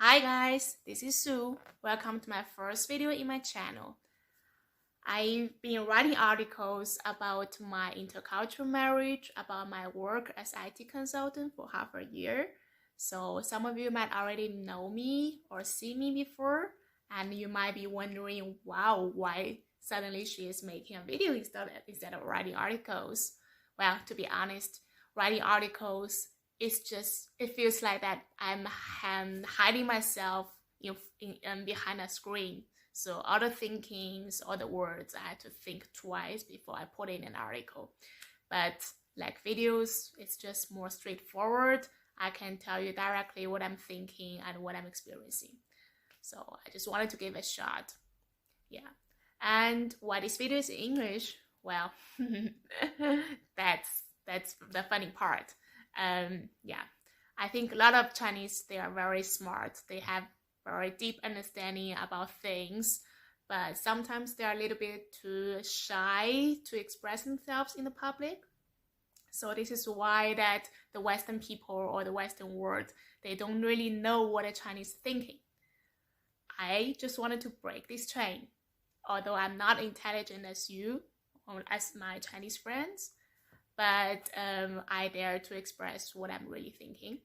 Hi guys, this is Sue. Welcome to my first video in my channel. I've been writing articles about my intercultural marriage, about my work as IT consultant for half a year. So some of you might already know me or see me before, and you might be wondering, wow, why suddenly she is making a video instead of writing articles. Well, to be honest, writing articles it feels like that I'm hiding myself behind a screen. So all the thinkings, all the words, I had to think twice before I put in an article. But like videos, it's just more straightforward. I can tell you directly what I'm thinking and what I'm experiencing. So I just wanted to give it a shot. Yeah. And why this video is in English? Well, that's the funny part. Yeah, I think a lot of Chinese, they are very smart. They have very deep understanding about things, but sometimes they are a little bit too shy to express themselves in the public. So this is why that the Western people or the Western world, they don't really know what a Chinese is thinking. I just wanted to break this chain. Although I'm not intelligent as you or as my Chinese friends, but I dare to express what I'm really thinking,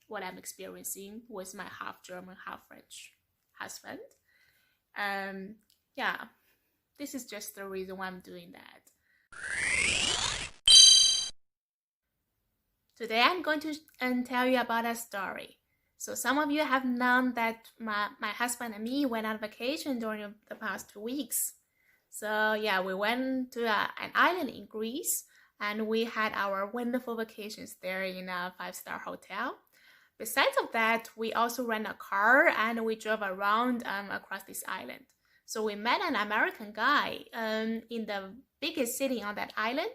what I'm experiencing with my half German, half French husband. Yeah, this is just the reason why I'm doing that. Today I'm going to tell you about a story. So some of you have known that my husband and me went on vacation during the past 2 weeks. So yeah, we went to an island in Greece, and we had our wonderful vacations there in a 5-star hotel. Besides of that, we also rent a car and we drove around across this island. So we met an American guy in the biggest city on that island.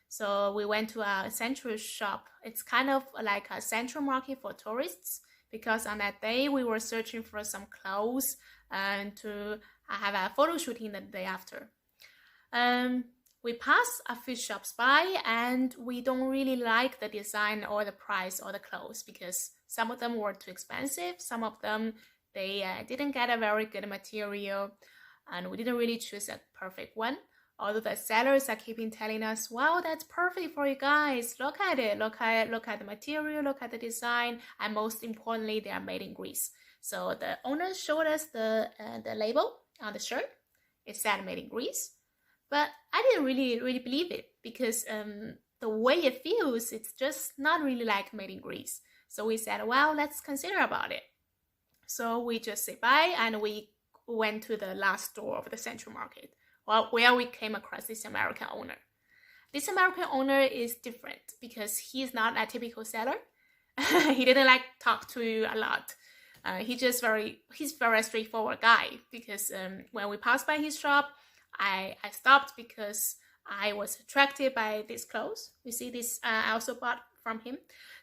So we went to a central shop. It's kind of like a central market for tourists, because on that day we were searching for some clothes and to have a photo shooting the day after. We passed a few shops by, and we don't really like the design or the price or the clothes, because some of them were too expensive. Some of them, they didn't get a very good material, and we didn't really choose a perfect one. Although the sellers are keeping telling us, wow, that's perfect for you guys. Look at it. Look at the material, look at the design, and most importantly, they are made in Greece. So the owner showed us the label on the shirt. It said made in Greece. But I didn't really believe it, because the way it feels, it's just not really like made in Greece. So we said, well, let's consider about it. So we just said bye, and we went to the last store of the central market, where we came across this American owner. This American owner is different because he's not a typical seller. He didn't like talk to you a lot. He's very straightforward guy, because when we passed by his shop, I stopped because I was attracted by these clothes. You see this, I also bought from him.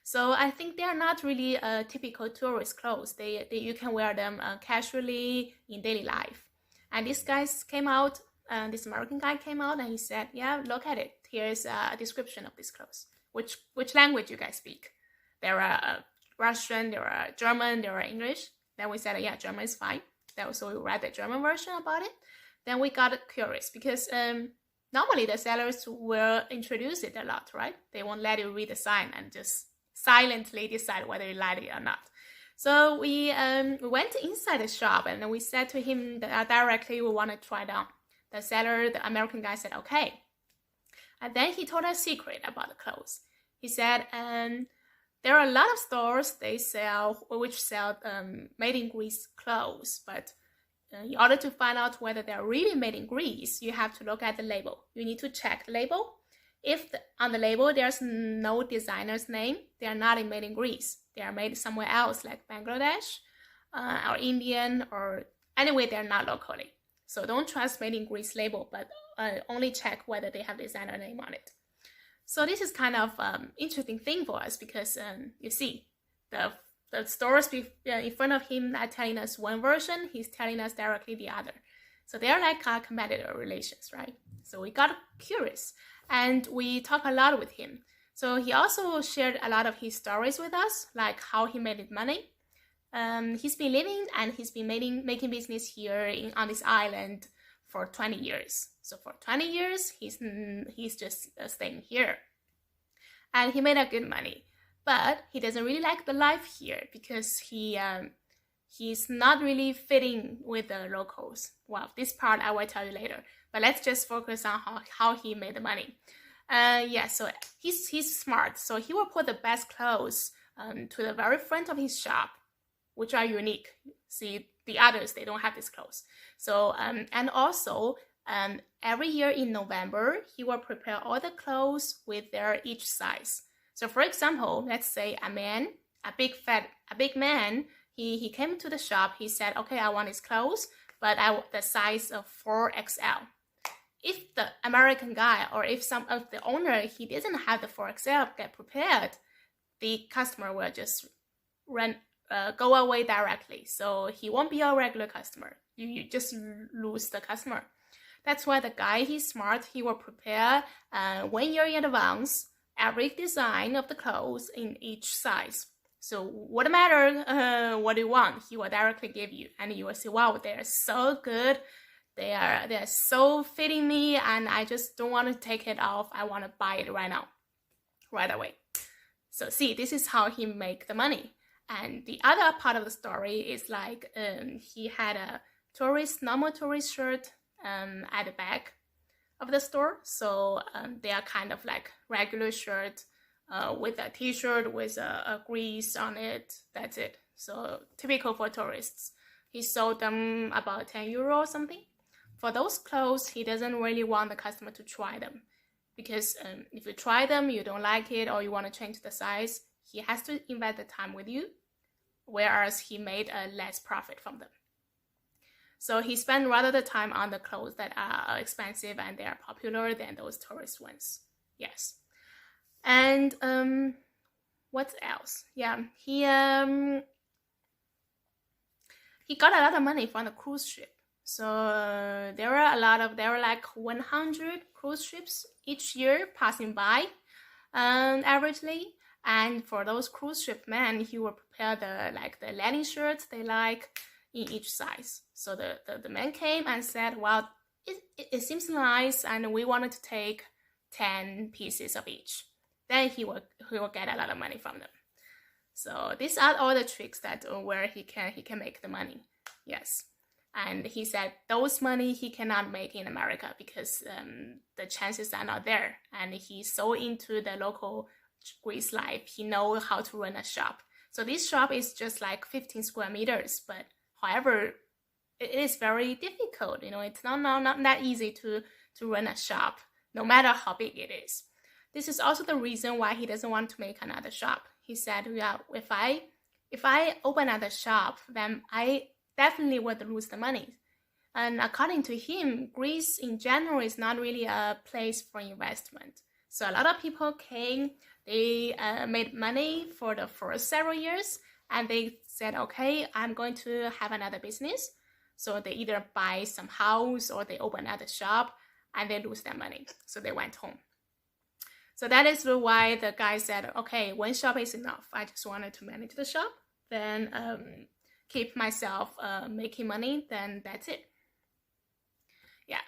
So I think they are not really typical tourist clothes. You can wear them casually in daily life. And this American guy came out and he said, yeah, look at it. Here's a description of these clothes. Which language you guys speak? There are Russian, there are German, there are English. Then we said, yeah, German is fine. So we read the German version about it. Then we got curious, because normally the sellers will introduce it a lot, right? They won't let you read the sign and just silently decide whether you like it or not. So we went inside the shop, and we said to him that directly we want to try it on. The American guy said, okay. And then he told us a secret about the clothes. He said, there are a lot of stores which sell made in Greece clothes, but in order to find out whether they're really made in Greece, you have to look at the label. You need to check the label. If on the label there's no designer's name, they are not made in Greece. They are made somewhere else, like Bangladesh or Indian, or anyway, they're not locally. So don't trust made in Greece label, but only check whether they have designer name on it. So this is kind of interesting thing for us, because you see, the stores in front of him are telling us one version, he's telling us directly the other. So they're like our competitor relations, right? So we got curious, and we talked a lot with him. So he also shared a lot of his stories with us, like how he made money, He's been living and he's been making business here on this island for 20 years. So for 20 years, he's just staying here. And he made a good money. But he doesn't really like the life here because he's not really fitting with the locals. Well, this part I will tell you later. But let's just focus on how he made the money. So he's smart. So he will put the best clothes to the very front of his shop, which are unique. See, the others, they don't have these clothes. So, and also, every year in November, he will prepare all the clothes with their each size. So for example, let's say a big man, he came to the shop, he said, okay, I want his clothes, but the size of 4XL. If the American guy or if some of the owner, he doesn't have the 4XL get prepared, the customer will just go away directly. So he won't be a regular customer. You just lose the customer. That's why the guy, he's smart. He will prepare 1 year in advance every design of the clothes in each size. So what matter what you want, he will directly give you, and you will say, wow, they're so good. They're so fitting me, and I just don't want to take it off. I want to buy it right now, right away. So see, this is how he make the money. And the other part of the story is like he had a normal tourist shirt at the back of the store. So they are kind of like regular shirt with a t-shirt with a grease on it. That's it. So typical for tourists. He sold them about 10 euro or something. For those clothes, he doesn't really want the customer to try them. Because if you try them, you don't like it, or you want to change the size, he has to invest the time with you, whereas he made a less profit from them. So he spent rather the time on the clothes that are expensive and they are popular than those tourist ones. Yes. And what else? Yeah, he got a lot of money from the cruise ship. So there were like 100 cruise ships each year passing by, averagely. And for those cruise ship men, he will prepare the landing shirts they like in each size. So the man came and said, well, it seems nice, and we wanted to take 10 pieces of each. Then he will get a lot of money from them. So these are all the tricks that where he can make the money. Yes. And he said those money he cannot make in America because the chances are not there. And he's so into the local Greece life, he knows how to run a shop. So this shop is just like 15 square meters, but however, it is very difficult. It's not that easy to run a shop, no matter how big it is. This is also the reason why he doesn't want to make another shop. He said, yeah, if I open another shop, then I definitely would lose the money. And according to him, Greece in general is not really a place for investment. So a lot of people came, they made money for the first several years, and they said, okay, I'm going to have another business. So they either buy some house or they open another shop, and they lose their money. So they went home. So that is why the guy said, okay, one shop is enough. I just wanted to manage the shop, then keep myself making money, then that's it. Yeah.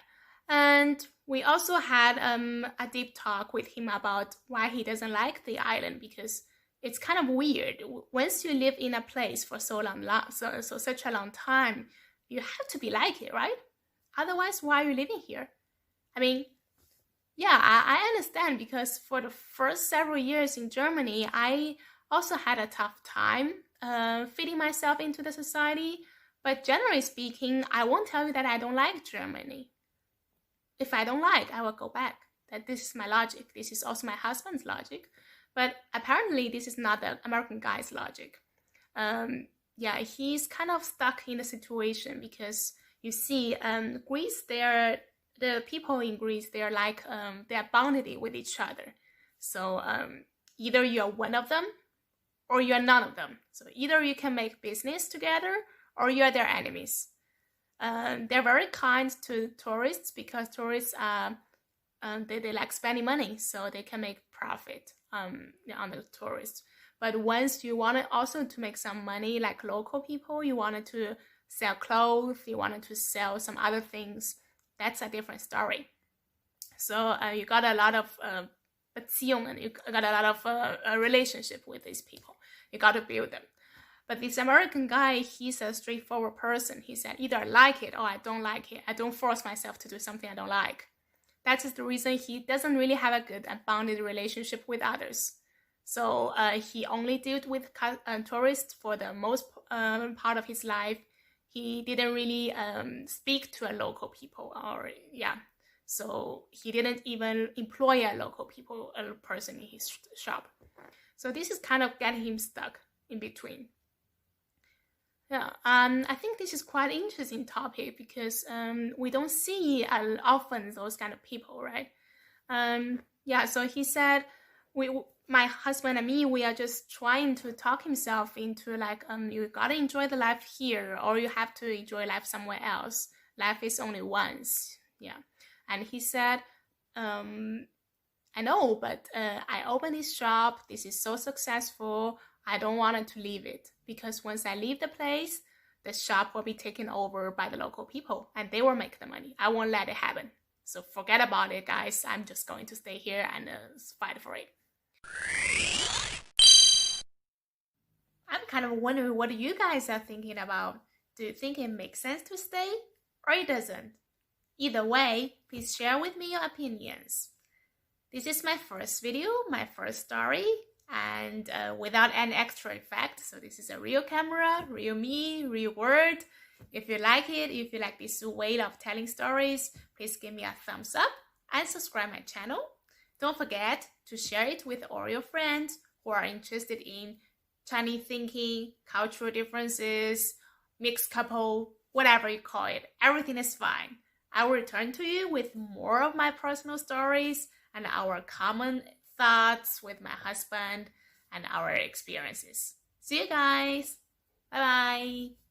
And we also had a deep talk with him about why he doesn't like the island, because it's kind of weird. Once you live in a place for so such a long time, you have to be like it, right? Otherwise, why are you living here? I mean, yeah, I understand, because for the first several years in Germany, I also had a tough time fitting myself into the society. But generally speaking, I won't tell you that I don't like Germany. If I don't like, I will go back. That this is my logic. This is also my husband's logic. But apparently, this is not the American guy's logic. Yeah, he's kind of stuck in the situation because you see, Greece, the people in Greece, they're like, they're bonded with each other. So either you're one of them or you're none of them. So either you can make business together or you're their enemies. They're very kind to tourists because tourists they like spending money, so they can make profit on the tourists. But once you wanted also to make some money, like local people, you wanted to sell clothes, you wanted to sell some other things, that's a different story. So you got a lot of beziehungen, you got a lot of a relationship with these people. You got to build them. But this American guy, he's a straightforward person. He said, either I like it or I don't like it. I don't force myself to do something I don't like. That is the reason he doesn't really have a good and bonded relationship with others. So he only dealt with tourists for the most part of his life. He didn't really speak to a local people, or so he didn't even employ a local person in his shop. So this is kind of getting him stuck in between. Yeah, I think this is quite an interesting topic because we don't see often those kind of people, right? So he said, my husband and me, we are just trying to talk himself into like, you gotta enjoy the life here, or you have to enjoy life somewhere else. Life is only once, yeah. And he said, I know, but I opened this shop. This is so successful. I don't want to leave it because once I leave the place, the shop will be taken over by the local people and they will make the money. I won't let it happen. So forget about it, guys. I'm just going to stay here and fight for it. I'm kind of wondering what you guys are thinking about. Do you think it makes sense to stay or it doesn't? Either way, please share with me your opinions. This is my first video, my first story, and without any extra effect. So this is a real camera, real me, real word. If you like it, if you like this way of telling stories, please give me a thumbs up and subscribe my channel. Don't forget to share it with all your friends who are interested in Chinese thinking, cultural differences, mixed couple, whatever you call it. Everything is fine. I will return to you with more of my personal stories and our common thoughts with my husband and our experiences. See you guys. Bye-bye.